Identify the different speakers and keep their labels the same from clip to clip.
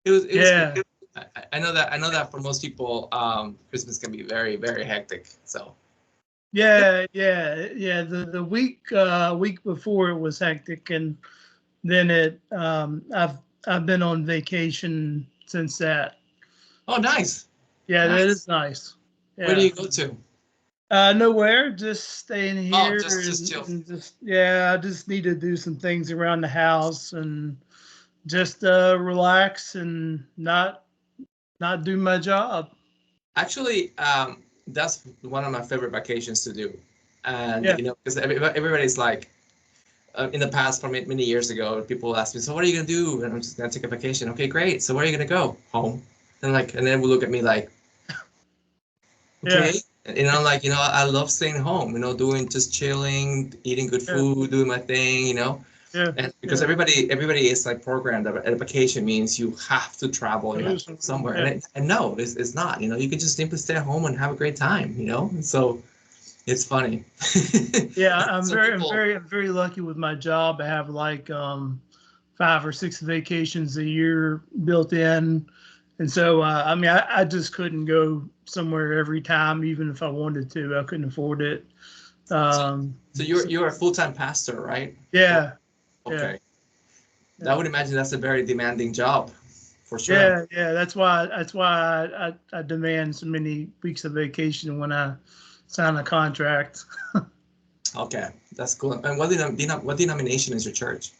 Speaker 1: It was good.
Speaker 2: Yeah,
Speaker 1: I know that for most people, Christmas can be very, very hectic. So yep.
Speaker 2: yeah. The week before it was hectic, and then I've been on vacation since that.
Speaker 1: Oh, nice,
Speaker 2: Yeah, that is
Speaker 1: nice.
Speaker 2: nice.
Speaker 1: Where do
Speaker 2: Yeah.
Speaker 1: you go to?
Speaker 2: Nowhere, just staying
Speaker 1: Oh,
Speaker 2: here
Speaker 1: just chill.
Speaker 2: and just yeah, I just need to do some things around the house and just relax and not do my job.
Speaker 1: Actually, that's one of my favorite vacations to do. And
Speaker 2: Yeah.
Speaker 1: because everybody's like, in the past, from many years ago, people ask me, "So what are you gonna do?" And I'm just gonna take a vacation. Okay, great. So where are you gonna go? Home. And then we look at me like,
Speaker 2: Yeah.
Speaker 1: okay. And I'm like, I love staying home. Doing just chilling, eating good
Speaker 2: Yeah.
Speaker 1: food, doing my thing.
Speaker 2: Yeah.
Speaker 1: And because
Speaker 2: Yeah.
Speaker 1: everybody is like programmed that a vacation means you have to travel, you have to go somewhere,
Speaker 2: Yeah.
Speaker 1: and no, it's not. You can just simply stay at home and have a great time. And so it's funny.
Speaker 2: Yeah, I'm
Speaker 1: Some
Speaker 2: very, I'm
Speaker 1: people,
Speaker 2: very, I'm very lucky with my job. I have like 5 or 6 vacations a year built in, and so I mean, I just couldn't go somewhere every time, even if I wanted to. I couldn't afford it.
Speaker 1: so,
Speaker 2: Um,
Speaker 1: so you're
Speaker 2: so,
Speaker 1: you're a full-time pastor, right? Or
Speaker 2: yeah, yeah,
Speaker 1: okay, I
Speaker 2: yeah,
Speaker 1: would imagine that's a very demanding job, for sure.
Speaker 2: yeah. That's why I demand so many weeks of vacation when I sign a contract.
Speaker 1: Okay, that's cool. And what denomination is your church?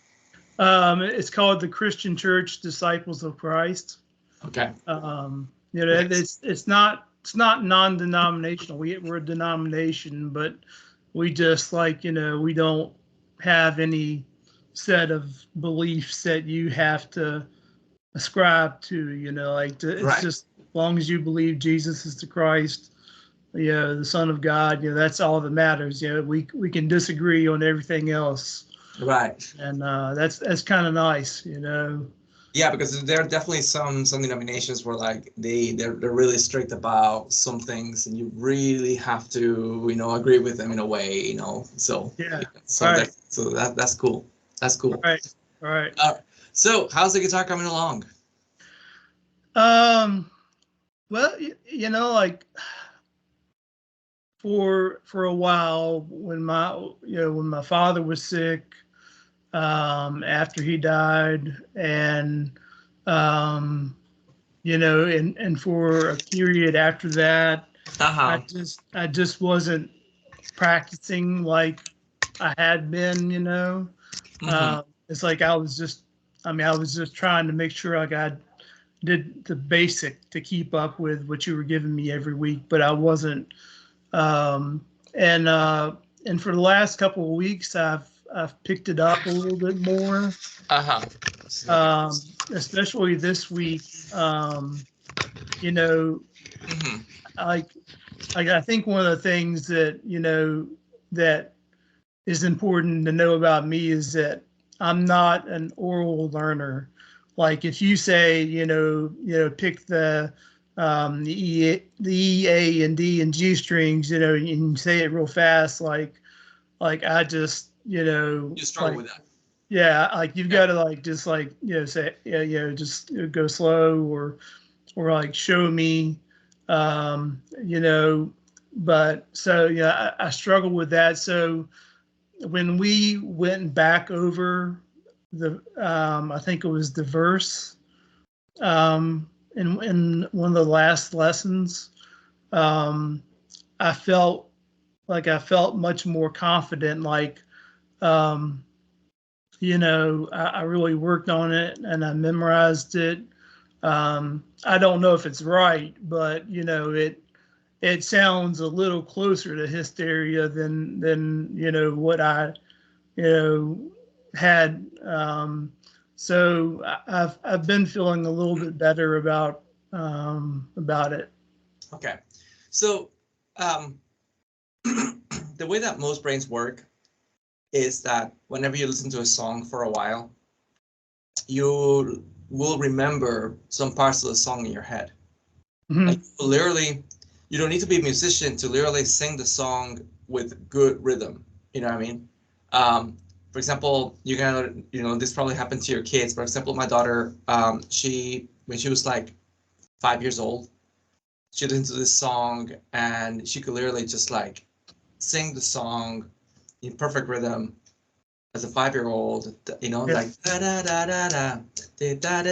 Speaker 2: It's called the Christian Church Disciples of Christ.
Speaker 1: Okay, okay,
Speaker 2: It's not non-denominational. We're a denomination, but we just like we don't have any set of beliefs that you have to ascribe to. It's
Speaker 1: right.
Speaker 2: just as long as you believe Jesus is the Christ, the Son of God. That's all that matters. We can disagree on everything else,
Speaker 1: Right.
Speaker 2: and that's kind of nice.
Speaker 1: Yeah, because there are definitely some denominations where like they're really strict about some things, and you really have to agree with them in a way, So
Speaker 2: Yeah.
Speaker 1: so
Speaker 2: Right.
Speaker 1: that's cool. That's cool.
Speaker 2: Right. Right.
Speaker 1: So how's the guitar coming along?
Speaker 2: Um. Well, like for a while when my father was sick, after he died, and um, and for a period after that, I
Speaker 1: Uh-huh.
Speaker 2: just wasn't practicing like I had been.
Speaker 1: Mm-hmm.
Speaker 2: It's like I was just trying to make sure like I did the basic to keep up with what you were giving me every week, but I wasn't. Um, and and for the last couple of weeks, I've picked it up a little bit more,
Speaker 1: Uh-huh.
Speaker 2: especially this week. You know,
Speaker 1: Mm-hmm.
Speaker 2: like I think one of the things that that is important to know about me is that I'm not an oral learner. Like if you say, pick the E, A, and D and G strings, and you say it real fast, like I just,
Speaker 1: You struggle
Speaker 2: like
Speaker 1: with that.
Speaker 2: yeah, like you've
Speaker 1: Okay.
Speaker 2: got to like just like say yeah, just go slow or like show me, you know. But so yeah, I struggle with that. So when we went back over I think it was the verse in one of the last lessons, um, I felt much more confident. Like, um, I really worked on it and I memorized it. I don't know if it's right, but it sounds a little closer to hysteria than what I you know had. So I've been feeling a little bit better about it.
Speaker 1: Okay. So, um, the way that most brains work is that whenever you listen to a song for a while, you will remember some parts of the song in your head. And
Speaker 2: Mhm.
Speaker 1: you don't need to be a musician to literally sing the song with good rhythm. You know what I mean? For example, this probably happened to your kids. For example, my daughter, she when she was like 5 years old. She listened to this song and she could literally just like sing the song in perfect rhythm as a 5-year-old, you know, like da da da da da da da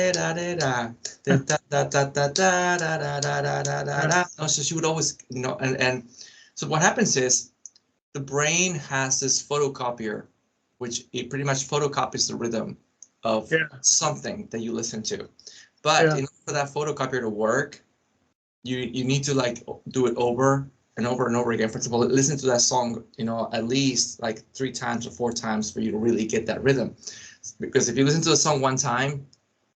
Speaker 1: da da da da da da da. So she would always, you know, and so what happens is the brain has this photocopier, which it pretty much photocopies the rhythm of something that you listen to. But in order for that photocopier to work, you need to like do it over and over and over again. For example, listen to that song, you know, at least like 3 times or 4 times for you to really get that rhythm. Because if you listen to a song one time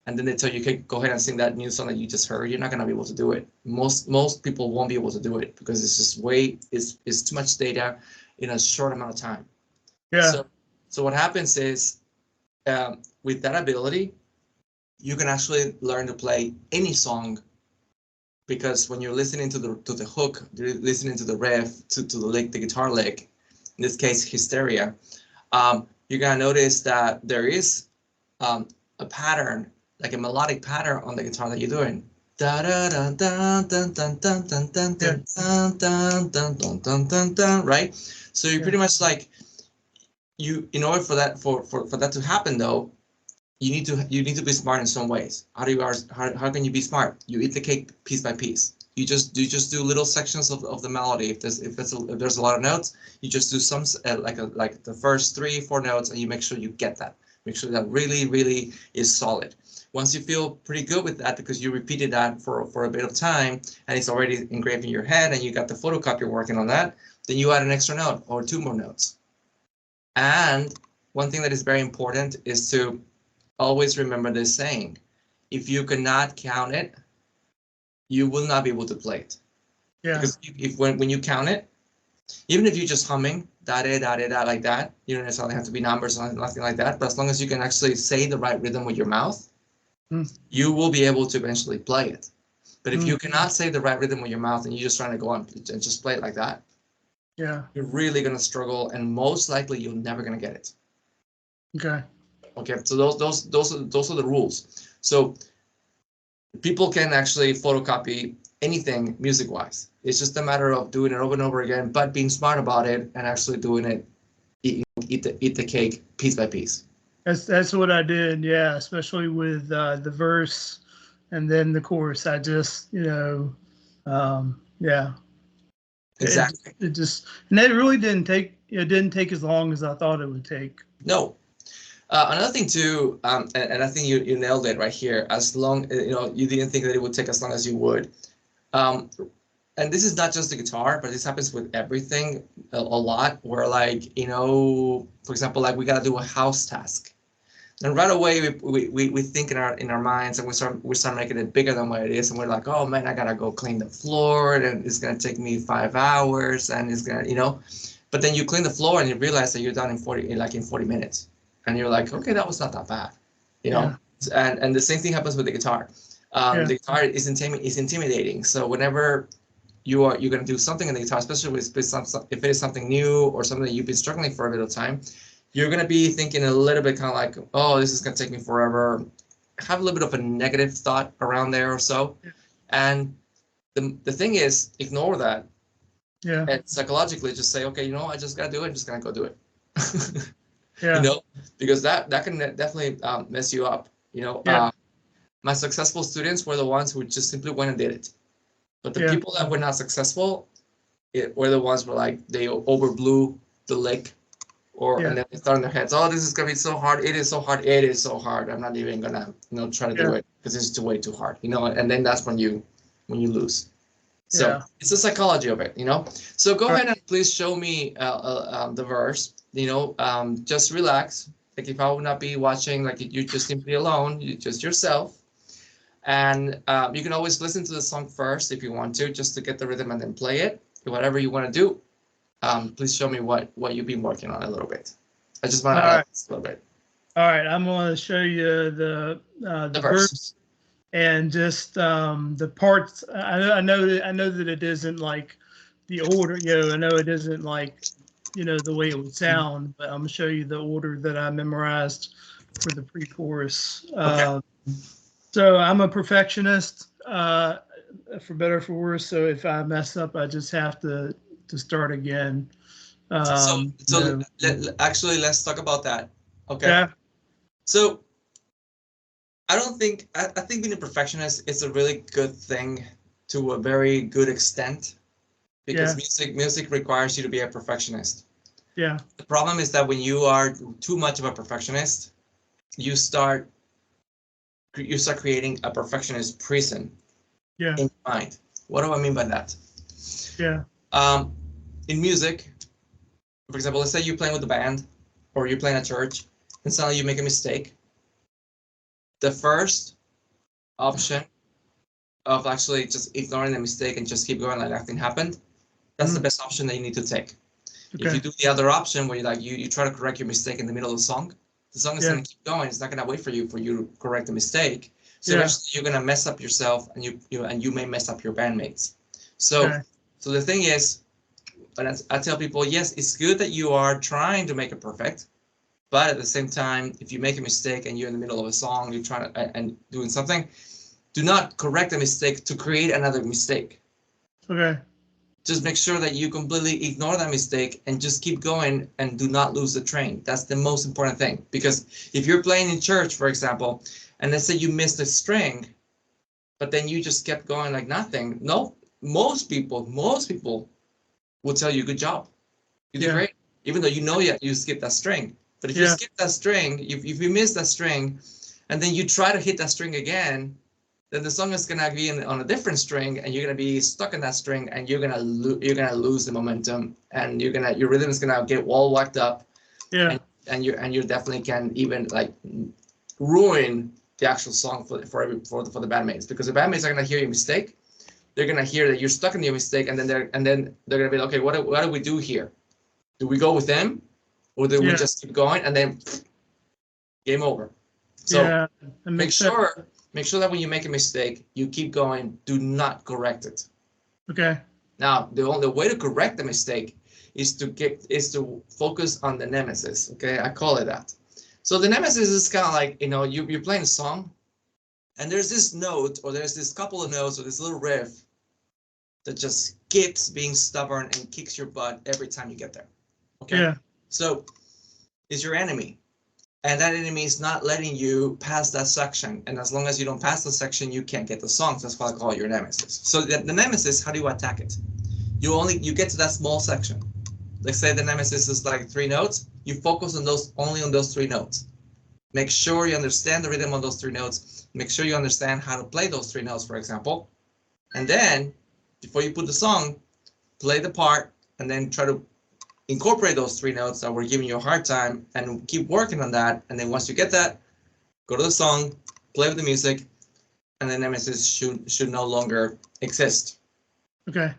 Speaker 1: and then they tell you, okay, go ahead and sing that new song that you just heard, you're not gonna be able to do it. Most people won't be able to do it because it's just it's too much data in a short amount of time. So what happens is with that ability, you can actually learn to play any song. Because when you're listening to the hook, you're listening to the riff, to the lick, the guitar lick, in this case Hysteria, you're gonna notice that there is a pattern, like a melodic pattern on the guitar that you're doing. Da da da da da da da da da da da da, right? So you pretty much like in order for that to happen though, you need to be smart in some ways. How can you be smart? You eat the cake piece by piece. You just do little sections of the melody. If there's a lot of notes, you just do some like the first 3-4 notes, and you make sure you get that. Make sure that really is solid. Once you feel pretty good with that because you repeated that for a bit of time and it's already engraved in your head and you got the photocopier working on that, then you add an extra note or 2 more notes. And one thing that is very important is to always remember this saying: if you cannot count it, you will not be able to play it. Because when you count it, even if you're just humming da da da da like that, you don't necessarily have to be numbers or nothing like that. But as long as you can actually say the right rhythm with your mouth, you will be able to eventually play it. But if you cannot say the right rhythm with your mouth and you're just trying to go on and just play it like that, you're really gonna struggle, and most likely you're never gonna get it. Okay, so those are the rules. So people can actually photocopy anything music-wise. It's just a matter of doing it over and over again, but being smart about it and actually doing it, eat the cake piece by piece.
Speaker 2: That's what I did, especially with the verse and then the chorus. I just,
Speaker 1: Exactly.
Speaker 2: It just, and it really didn't take as long as I thought it would take.
Speaker 1: No. Another thing too, and I think you nailed it right here. As long, you didn't think that it would take as long as you would. And this is not just the guitar, but this happens with everything a lot. Where like, for example, like we gotta do a house task, and right away we think in our minds, and we start making it bigger than what it is, and we're like, oh man, I gotta go clean the floor, and it's gonna take me 5 hours, and it's gonna, but then you clean the floor and you realize that you're done in 40 minutes. And you're like, okay, that was not that bad, And the same thing happens with the guitar. The guitar is intimidating. So whenever you're going to do something in the guitar, especially if it is something new or something that you've been struggling for a bit of time, you're going to be thinking a little bit kind of like, oh, this is going to take me forever. Have a little bit of a negative thought around there or so. And the thing is, ignore that. And psychologically just say, okay, I just got to do it. I'm just going to go do it. Because that can definitely mess you up. My successful students were the ones who just simply went and did it. But the people that were not successful were the ones who were like, they overblew the lick, and then they thought in their heads, oh, this is gonna be so hard. It is so hard. It is so hard. I'm not even gonna try to do it because it's way too hard. And then that's when you lose. So it's the psychology of it. So go ahead and please show me the verse. Just relax. Like if I would not be watching, like you're just simply alone, you just yourself. And you can always listen to the song first if you want to, just to get the rhythm and then play it. Whatever you want to do, please show me what you've been working on a little bit. I just want to add a little bit.
Speaker 2: All right, I'm going to show you the verse and just the parts. I know that it isn't like the order. I know it isn't like the way it would sound, but I'm gonna show you the order that I memorized for the pre-chorus.
Speaker 1: Okay.
Speaker 2: So I'm a perfectionist, for better or for worse. So if I mess up, I just have to start again.
Speaker 1: So actually, let's talk about that. Okay.
Speaker 2: Yeah.
Speaker 1: So I don't think I think being a perfectionist is a really good thing to a very good extent, because music requires you to be a perfectionist.
Speaker 2: Yeah.
Speaker 1: The problem is that when you are too much of a perfectionist, you start creating a perfectionist prison
Speaker 2: Yeah.
Speaker 1: in your mind. What do I mean by that?
Speaker 2: Yeah.
Speaker 1: In music, for example, let's say you're playing with a band or you're playing at church and suddenly you make a mistake. The first option of actually just ignoring the mistake and just keep going like nothing happened, that's the best option that you need to take.
Speaker 2: Okay.
Speaker 1: If you do the other option where you try to correct your mistake in the middle of the song is going to keep going. It's not going to wait for you to correct the mistake. So eventually you're going to mess up yourself, and you may mess up your bandmates. So the thing is, and I tell people, yes, it's good that you are trying to make it perfect, but at the same time, if you make a mistake and you're in the middle of a song, you're trying to and doing something, do not correct the mistake to create another mistake.
Speaker 2: Okay.
Speaker 1: Just make sure that you completely ignore that mistake and just keep going and do not lose the train. That's the most important thing. Because if you're playing in church, for example, and let's say you missed a string, but then you just kept going like nothing. No, most people will tell you good job. You did great. Even though you know you skipped that string. But if you skip that string, if you miss that string, and then you try to hit that string again, then the song is gonna be on a different string, and you're gonna be stuck in that string, and you're gonna lose the momentum, and your rhythm is gonna get all whacked up.
Speaker 2: Yeah.
Speaker 1: And you definitely can even like ruin the actual song for the bandmates, because the bandmates are gonna hear your mistake. They're gonna hear that you're stuck in your mistake, and then they're gonna be like, okay, what do we do here? Do we go with them, or do we just keep going, and then game over? So make sure that when you make a mistake, you keep going. Do not correct it.
Speaker 2: Okay.
Speaker 1: Now, the only way to correct the mistake is to focus on the nemesis. Okay, I call it that. So the nemesis is kind of like, you're playing a song, and there's this note, or there's this couple of notes, or this little riff that just keeps being stubborn and kicks your butt every time you get there. Okay.
Speaker 2: Yeah.
Speaker 1: So it's your enemy. And that enemy is not letting you pass that section. And as long as you don't pass the section, you can't get the songs. That's why I call it your nemesis. So the nemesis, how do you attack it? You get to that small section. Let's say the nemesis is like 3 notes. You focus on only on those 3 notes. Make sure you understand the rhythm on those 3 notes. Make sure you understand how to play those 3 notes, for example. And then, before you put the song, play the part, and then try to incorporate those 3 notes that were giving you a hard time, and keep working on that. And then once you get that, go to the song, play with the music, and the nemesis should no longer exist.
Speaker 2: Okay.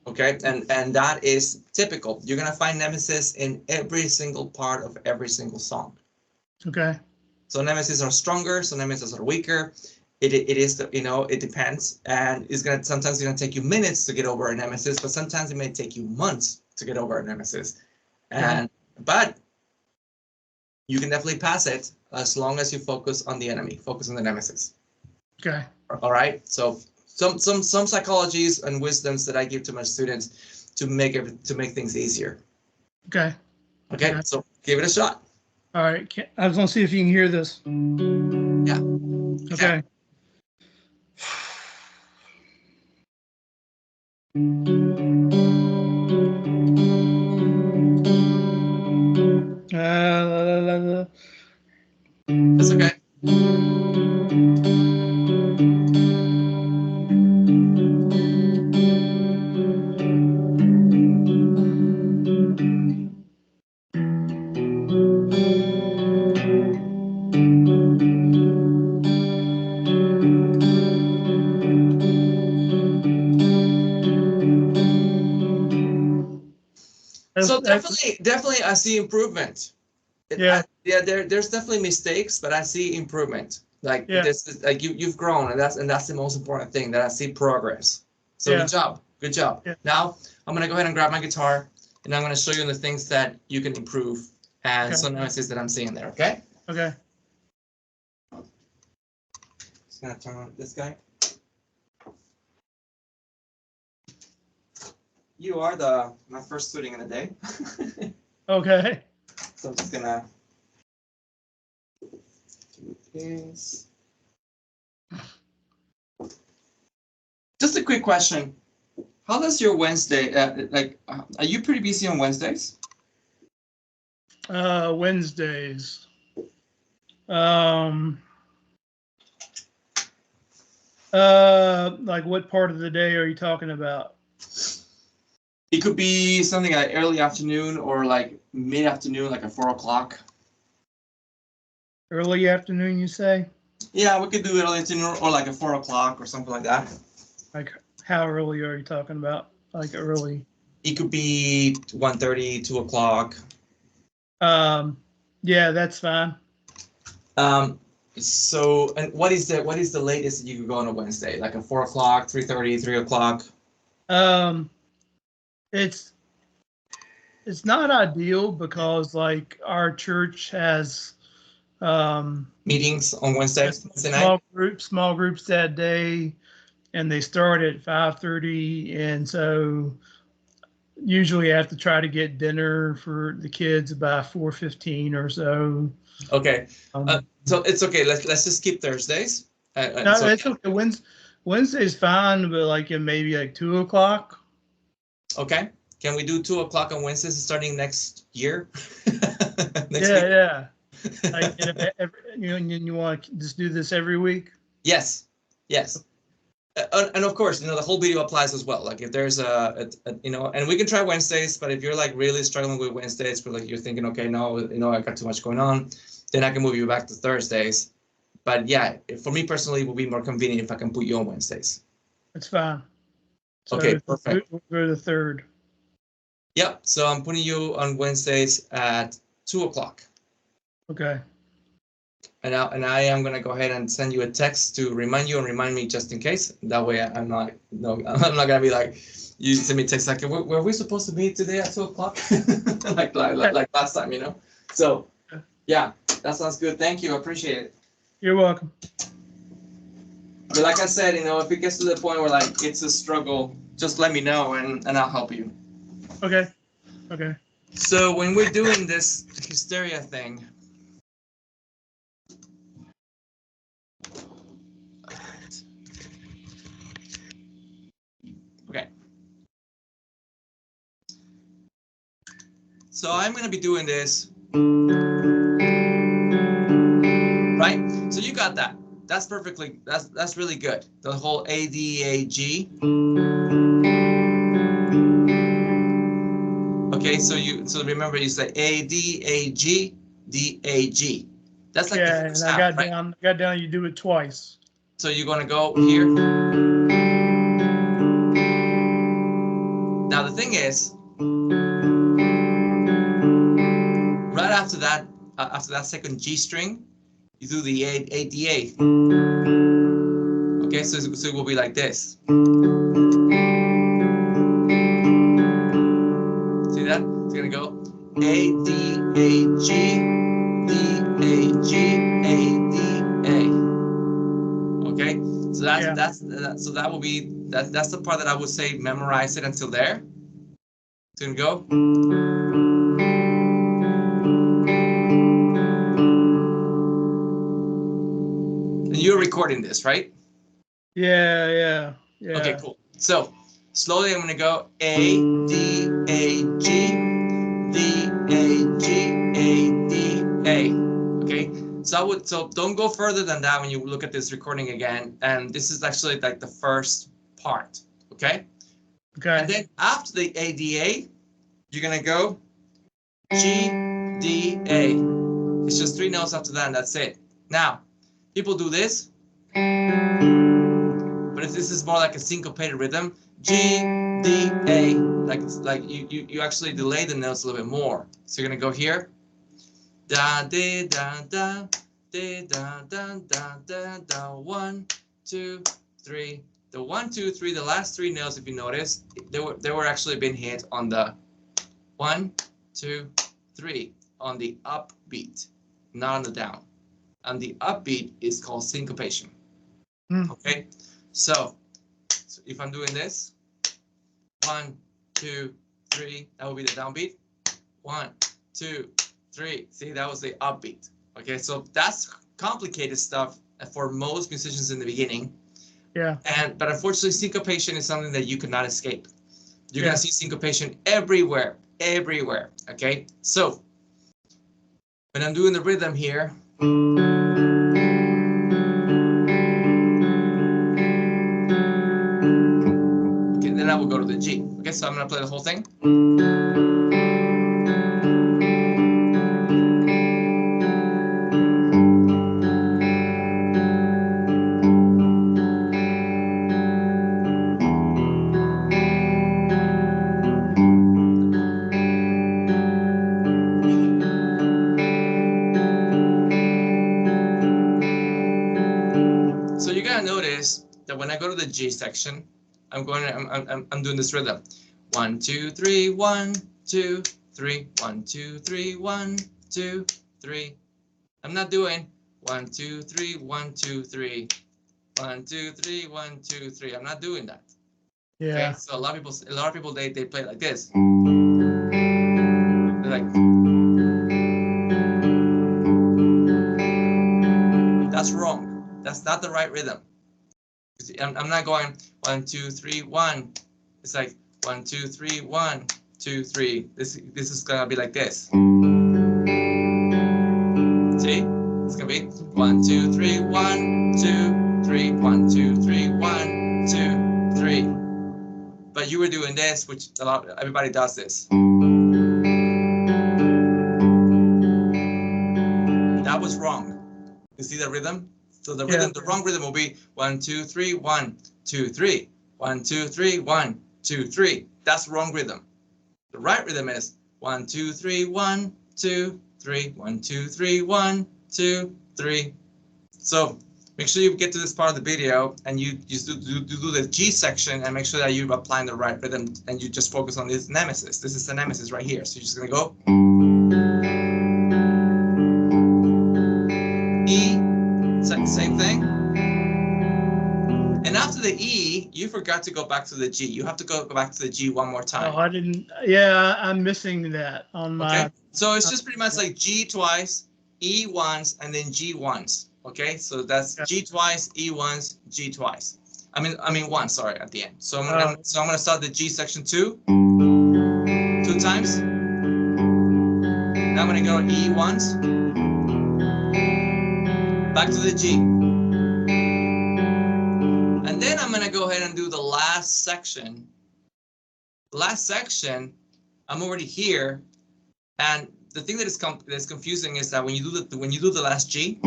Speaker 1: Okay, and that is typical. You're gonna find nemesis in every single part of every single song.
Speaker 2: Okay.
Speaker 1: So nemesis are stronger, so nemesis are weaker. It is, it depends, and sometimes it's gonna take you minutes to get over a nemesis, but sometimes it may take you months to get over a nemesis. But you can definitely pass it as long as you focus on the enemy, focus on the nemesis.
Speaker 2: Okay.
Speaker 1: All right. So some psychologies and wisdoms that I give to my students to make things easier.
Speaker 2: Okay.
Speaker 1: Okay. So give it a shot.
Speaker 2: All right. I was gonna see if you can hear this.
Speaker 1: Yeah.
Speaker 2: Okay.
Speaker 1: That's okay. So definitely, I see improvement. There's definitely mistakes, but I see improvement. Like this, like you've grown, and that's the most important thing, that I see progress. So good job.
Speaker 2: Yeah.
Speaker 1: Now I'm gonna go ahead and grab my guitar, and I'm gonna show you the things that you can improve and some nuances that I'm seeing there. Okay.
Speaker 2: Okay.
Speaker 1: Just gonna turn on this guy. You are my first student in the day.
Speaker 2: Okay.
Speaker 1: So I'm just gonna do this. Just a quick question. How does your Wednesday, are you pretty busy on Wednesdays?
Speaker 2: Wednesdays. Like what part of the day are you talking about?
Speaker 1: It could be something like early afternoon or like mid-afternoon, like at 4 o'clock.
Speaker 2: Early afternoon, you say?
Speaker 1: Yeah, we could do early afternoon or like at 4 o'clock or something like that.
Speaker 2: Like how early are you talking about? Like early?
Speaker 1: It could be 1:30, 2 o'clock.
Speaker 2: Yeah, that's fine.
Speaker 1: So, and what is the latest you could go on a Wednesday? Like a 4 o'clock, 3:30, 3 o'clock?
Speaker 2: It's not ideal because like our church has
Speaker 1: Meetings on Wednesdays, Wednesday night?
Speaker 2: small groups that day, and they start at 5:30, and so usually I have to try to get dinner for the kids by 4:15 or so.
Speaker 1: Okay. So it's okay. Let's just skip Thursdays.
Speaker 2: No,
Speaker 1: So
Speaker 2: it's okay. Wednesday's fine, but like it maybe like 2 o'clock.
Speaker 1: okay. Can we do 2 o'clock on Wednesdays starting next year? Next week?
Speaker 2: Yeah. Like, you want to just do this every week?
Speaker 1: Yes. Yes. And of course, the whole video applies as well. Like if there's and we can try Wednesdays, but if you're like really struggling with Wednesdays, but like you're thinking, okay, no, I got too much going on, then I can move you back to Thursdays. But yeah, for me personally, it would be more convenient if I can put you on Wednesdays.
Speaker 2: That's fine. So
Speaker 1: Okay, perfect.
Speaker 2: We'll go to the 3rd.
Speaker 1: Yep. So I'm putting you on Wednesdays at 2 o'clock.
Speaker 2: Okay.
Speaker 1: And I am gonna go ahead and send you a text to remind you and remind me just in case. That way I'm not gonna be like, you send me a text like, were we supposed to meet today at 2 o'clock? like last time, So yeah, that sounds good. Thank you. I appreciate it.
Speaker 2: You're welcome.
Speaker 1: But like I said, if it gets to the point where like it's a struggle, just let me know and I'll help you.
Speaker 2: Okay.
Speaker 1: So when we're doing this hysteria thing, okay. So I'm going to be doing this, right? So you got that. That's perfectly, that's really good. The whole ADAG. Okay, so remember you say ADAG, DAG. That's like the first
Speaker 2: and
Speaker 1: half, right?
Speaker 2: I got down you do it twice.
Speaker 1: So you're going to go here. Now the thing is, right after that second G string, you do the ADA. Okay, so it will be like this. See that? It's gonna go ADAG, DAG, ADA. Okay, so so that will be that's the part that I would say memorize it until there. It's gonna go. And you're recording this, right?
Speaker 2: Yeah.
Speaker 1: Okay, cool. So slowly I'm gonna go ADAG, DAG, ADA. Okay, so don't go further than that when you look at this recording again. And this is actually like the first part. Okay. And then after the ADA, you're gonna go GDA. It's just 3 notes after that, and that's it. Now, people do this, but if this is more like a syncopated rhythm, GDA, like you actually delay the notes a little bit more. So you're gonna go here, da da da da da da da da da da 1, 2, 3. The 1, 2, 3, the last 3 notes, if you notice, they were actually being hit on the 1, 2, 3 on the upbeat, not on the down. And the upbeat is called syncopation. Okay, so if I'm doing this, 1, 2, 3, that would be the downbeat. 1, 2, 3. See, that was the upbeat. Okay, so that's complicated stuff for most musicians in the beginning.
Speaker 2: Yeah.
Speaker 1: But unfortunately, syncopation is something that you cannot escape. You're
Speaker 2: Yeah.
Speaker 1: gonna see syncopation everywhere, everywhere. Okay, so when I'm doing the rhythm here, okay, then I will go to the G. Okay, so I'm gonna play the whole thing. So you're gonna notice that when I go to the G section, I'm doing this rhythm. 1, 2, 3, 1, 2, 3, 1, 2, 3, 1, 2, 3. I'm not doing 1, 2, 3, 1, 2, 3, 1, 2, 3, 1, 2, 3. I'm not doing that.
Speaker 2: Yeah.
Speaker 1: Okay, so a lot of people they play like this. They're like, that's wrong. That's not the right rhythm. I'm not going 1, 2, 3, 1. It's like 1, 2, 3, 1, 2, 3. This is gonna be like this. See? It's gonna be 1, 2, 3, 1, 2, 3, 1, 2, 3, 1, 2, 3. But you were doing this, which everybody does this. That was wrong. You see the rhythm? So the rhythm, the wrong rhythm will be 1, 2, 3, 1, 2, 3. 1, 2, 3, 1, 2, 3. That's the wrong rhythm. The right rhythm is 1, 2, 3, 1, 2, 3. 1, 2, 3, 1, 2, 3. So make sure you get to this part of the video and you do the G section and make sure that you're applying the right rhythm and you just focus on this nemesis. This is the nemesis right here. So you're just gonna go E, same thing. And after the E, you forgot to go back to the G. You have to go back to the G one more time.
Speaker 2: Oh, I didn't. Yeah, I'm missing that on my.
Speaker 1: Okay, so it's just pretty much like G twice, E once, and then G once. Okay, so that's G twice, E once, G twice. I mean one. Sorry, at the end. So I'm gonna start the G section 2 times. Now I'm gonna go E once, back to the G, and then I'm gonna go ahead and do the last section. The last section, I'm already here, and the thing that is confusing is that when you do the last G,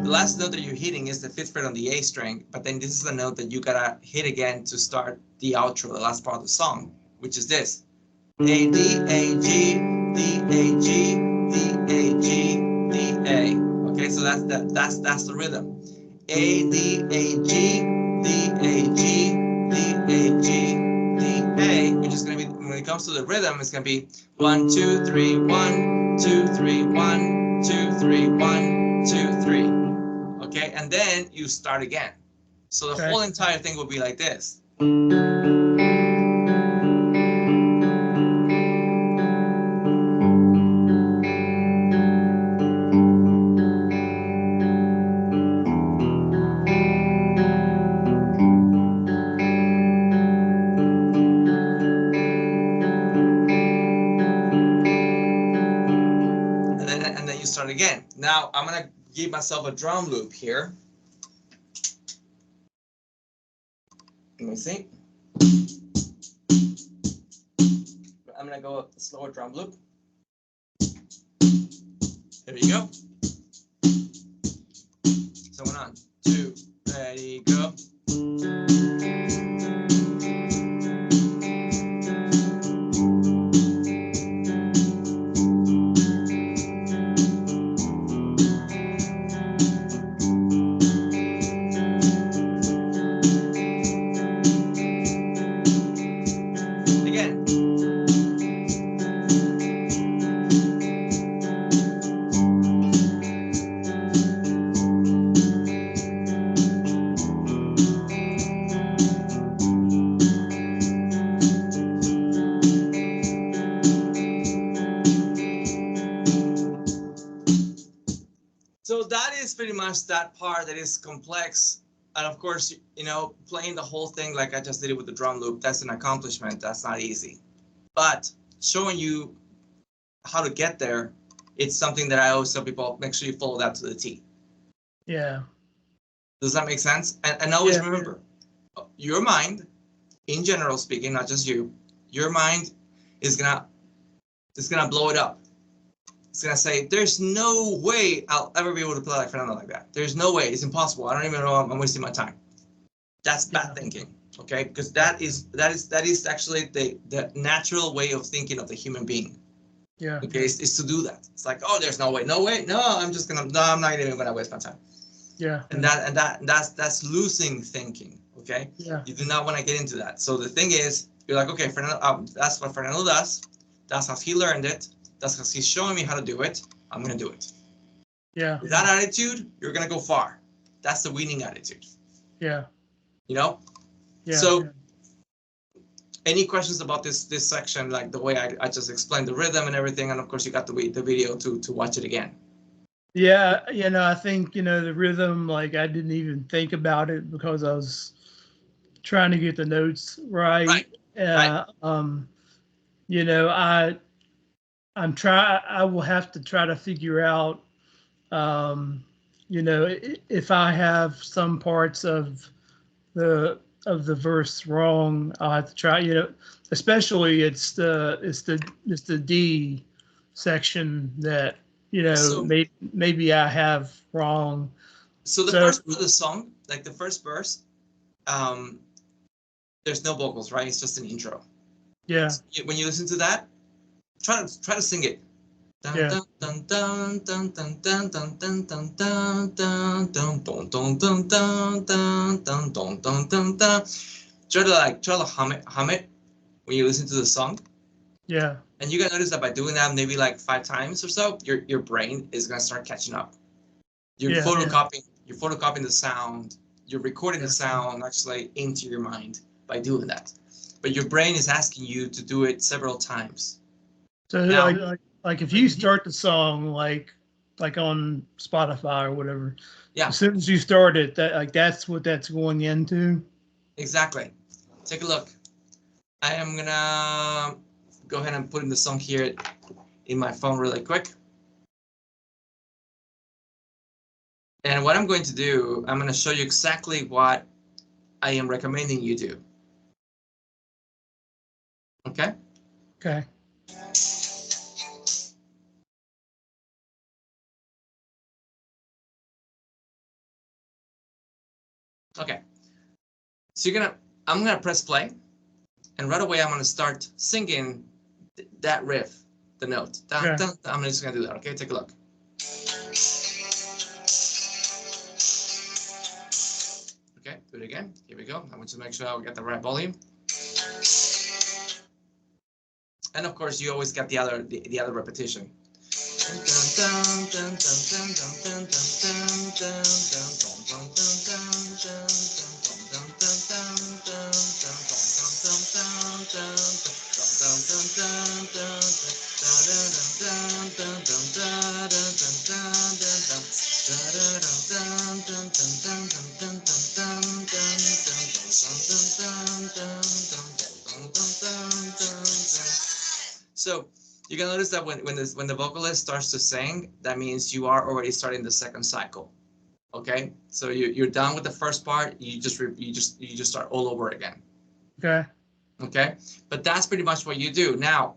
Speaker 1: the last note that you're hitting is the 5th fret on the A string, but then this is the note that you gotta hit again to start the outro, the last part of the song, which is this: A D A G D A G D A G D A. Okay, so that's the rhythm. A D A G D A G D A G D A, which is gonna be, when it comes to the rhythm, it's gonna be 1 2 3 1 2 3 1 2 3 1 2 3. Okay, and then you start again. So the whole entire thing will be like this. And then you start again. Now I'm gonna give myself a drum loop here. Let me see. I'm gonna go a slower drum loop. There you go. So 1, 2, ready, go. much that part that is complex. And of course, you know, playing the whole thing like I just did it with the drum loop, that's an accomplishment. That's not easy. But showing you how to get there, it's something that I always tell people, make sure you follow that to the T.
Speaker 2: Yeah.
Speaker 1: Does that make sense? And always
Speaker 2: Yeah.
Speaker 1: remember, your mind, in general speaking, not just you, your mind is gonna blow it up. It's gonna say, there's no way I'll ever be able to play like Fernando like that. There's no way. It's impossible. I don't even know. I'm wasting my time. That's bad thinking. Okay, because that is actually the natural way of thinking of the human being.
Speaker 2: Yeah.
Speaker 1: Okay, is to do that. It's like, oh, there's no way. No, I'm not even gonna waste my time.
Speaker 2: Yeah.
Speaker 1: And that's losing thinking. Okay.
Speaker 2: Yeah.
Speaker 1: You do not want to get into that. So the thing is, you're like, okay, Fernando, that's what Fernando does. That's how he learned it. That's how he's showing me how to do it. I'm gonna do it.
Speaker 2: Yeah.
Speaker 1: With that attitude, you're gonna go far. That's the winning attitude.
Speaker 2: Yeah.
Speaker 1: You know.
Speaker 2: Yeah.
Speaker 1: So, any questions about this section, like the way I just explained the rhythm and everything, and of course you got the video to watch it again.
Speaker 2: Yeah, you know, I think, you know, the rhythm, like I didn't even think about it because I was trying to get the notes right.
Speaker 1: Right.
Speaker 2: You know, I will have to try to figure out, you know, if I have some parts of the verse wrong, I'll have to try, you know, especially it's the D section that, you know,
Speaker 1: So,
Speaker 2: maybe I have wrong.
Speaker 1: So the first part of the song, like the first verse, there's no vocals, right? It's just an intro.
Speaker 2: Yeah.
Speaker 1: So when you listen to that, try to sing it.
Speaker 2: Yeah.
Speaker 1: Try to hum it when you listen to the song.
Speaker 2: Yeah.
Speaker 1: And you gotta notice that by doing that maybe like 5 times or so, your brain is gonna start catching up. You're photocopying the sound. You're recording the sound actually into your mind by doing that. But your brain is asking you to do it several times.
Speaker 2: So now, like if you start the song like on Spotify or whatever,
Speaker 1: yeah,
Speaker 2: as soon as you start it, that's what that's going into.
Speaker 1: Exactly. Take a look. I am gonna go ahead and put in the song here in my phone really quick. And what I'm going to do, I'm going to show you exactly what I am recommending you do. Okay?
Speaker 2: Okay.
Speaker 1: Okay. So I'm gonna press play, and right away I'm gonna start singing that riff, the note. Dun, dun, dun. I'm just gonna do that. Okay, take a look. Okay, do it again. Here we go. I want to make sure I get the right volume. And of course, you always get the other repetition. So you can notice that when the vocalist starts to sing, that means you are already starting the second cycle. Okay, so you're done with the first part. You just start all over again.
Speaker 2: Okay.
Speaker 1: Okay, but that's pretty much what you do. Now,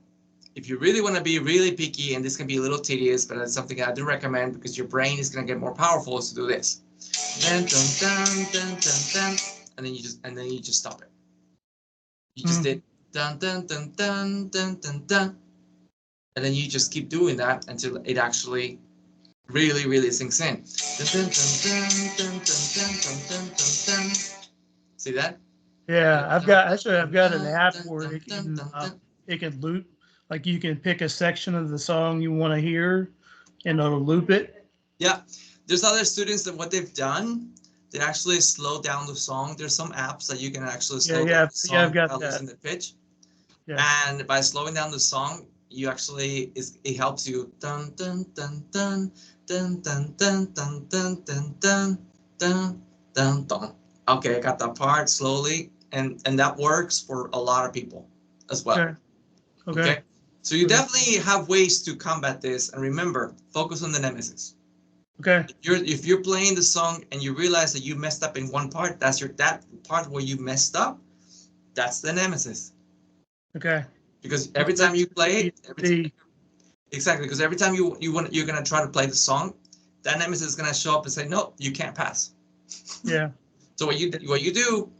Speaker 1: if you really want to be really picky, and this can be a little tedious, but it's something I do recommend because your brain is going to get more powerful, is to do this. Dun, dun, dun, dun, dun, dun, and then you just stop it. You just did dun dun dun dun dun dun dun, and then you just keep doing that until it actually really sinks in. Dun, dun, dun, dun, dun, dun, dun, dun, dun. See that?
Speaker 2: Yeah, I've got an app where it can loop. Like you can pick a section of the song you want to hear, and it'll loop it.
Speaker 1: Yeah, there's other students that what they've done, they actually slow down the song. There's some apps that you can actually slow down the song
Speaker 2: I've got
Speaker 1: without
Speaker 2: that.
Speaker 1: losing the pitch.
Speaker 2: Yeah.
Speaker 1: And by slowing down the song, you actually it helps you dun dun dun dun dun dun dun dun dun dun dun dun dun dun. Okay, I got that part slowly, and that works for a lot of people as well.
Speaker 2: Okay.
Speaker 1: Okay. So you
Speaker 2: Okay.
Speaker 1: definitely have ways to combat this, and remember, focus on the nemesis.
Speaker 2: Okay.
Speaker 1: If you're playing the song and you realize that you messed up in one part, that part where you messed up, that's the nemesis.
Speaker 2: Okay.
Speaker 1: Because every time you play it, exactly, because every time you're gonna try to play the song, that nemesis is gonna show up and say, no, you can't pass.
Speaker 2: Yeah.
Speaker 1: So what you do,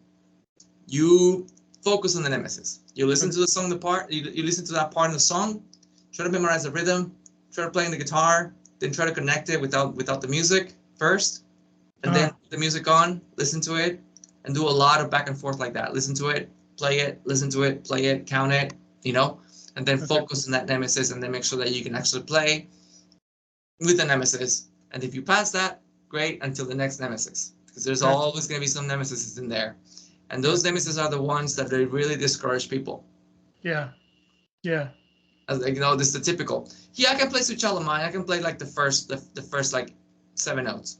Speaker 1: you focus on the nemesis. You listen to the song, you listen to that part in the song, try to memorize the rhythm, try to play the guitar, then try to connect it without the music first, and then put the music on, listen to it, and do a lot of back and forth like that. Listen to it, play it, listen to it, play it, count it, and then focus on that nemesis, and then make sure that you can actually play with the nemesis. And if you pass that, great, until the next nemesis, because there's always going to be some nemesis in there. And those nemesis are the ones that they really discourage people.
Speaker 2: Yeah. Yeah.
Speaker 1: As, this is the typical. Yeah, I can play Sweet Child of Mine. I can play like the first like 7 notes.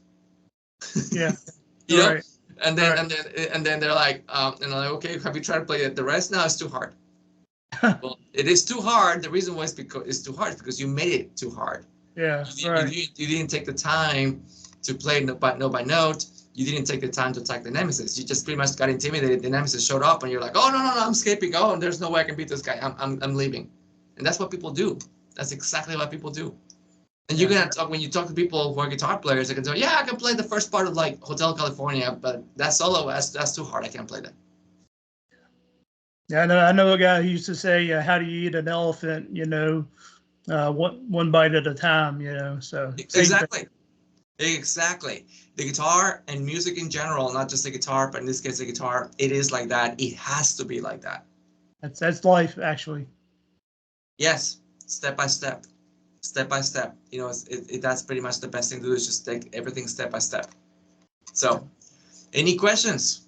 Speaker 2: Yeah.
Speaker 1: Right. And then they're like, and I'm like, okay, have you tried to play it the rest? No, it's too hard. Well, it is too hard. The reason why it's too hard is because you made it too hard.
Speaker 2: Yeah.
Speaker 1: You didn't take the time to play note by note. You didn't take the time to attack the nemesis. You just pretty much got intimidated. The nemesis showed up, and you're like, "Oh no, I'm escaping. Oh, there's no way I can beat this guy. I'm leaving." And that's what people do. That's exactly what people do. And you're gonna talk when you talk to people who are guitar players. They can say, "Yeah, I can play the first part of like Hotel California, but that solo that's too hard. I can't play that."
Speaker 2: Yeah, I know a guy who used to say, "How do you eat an elephant? One bite at a time." So
Speaker 1: exactly. Exactly. The guitar and music in general, not just the guitar, but in this case, the guitar, it is like that. It has to be like that.
Speaker 2: That's life, actually.
Speaker 1: Yes, step by step, step by step. That's pretty much the best thing to do is just take everything step by step. So, any questions?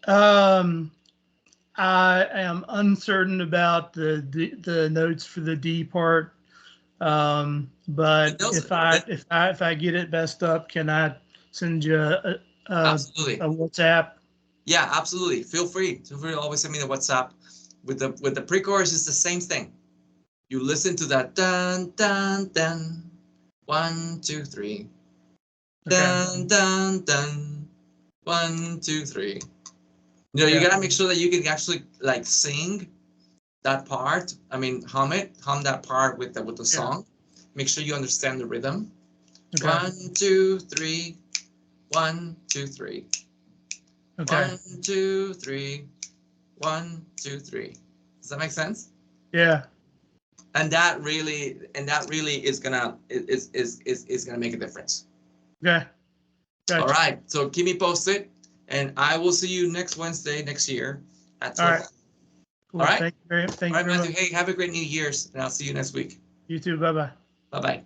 Speaker 2: I am uncertain about the notes for the D part. But if I get it messed up, can I send you a
Speaker 1: absolutely
Speaker 2: WhatsApp?
Speaker 1: Yeah, absolutely. Feel free to always send me the WhatsApp. With the pre-chorus, it's the same thing. You listen to that dun dun dun, 1 2 3, dun dun dun, 1 2 3. You gotta make sure that you can actually like sing that part. I mean, hum that part with the song. Make sure you understand the rhythm. 1 2 3, 1 2 3. 1 2 3, 1 2 3. Does that make sense?
Speaker 2: Yeah.
Speaker 1: And that really is gonna make a difference.
Speaker 2: Okay. Gotcha.
Speaker 1: All right. So keep me posted, and I will see you next Wednesday next year at 12. All right. Cool. All right.
Speaker 2: Thank you very much.
Speaker 1: Matthew. Hey, have a great New Year's, and I'll see you next week.
Speaker 2: You too. Bye bye.
Speaker 1: Bye bye.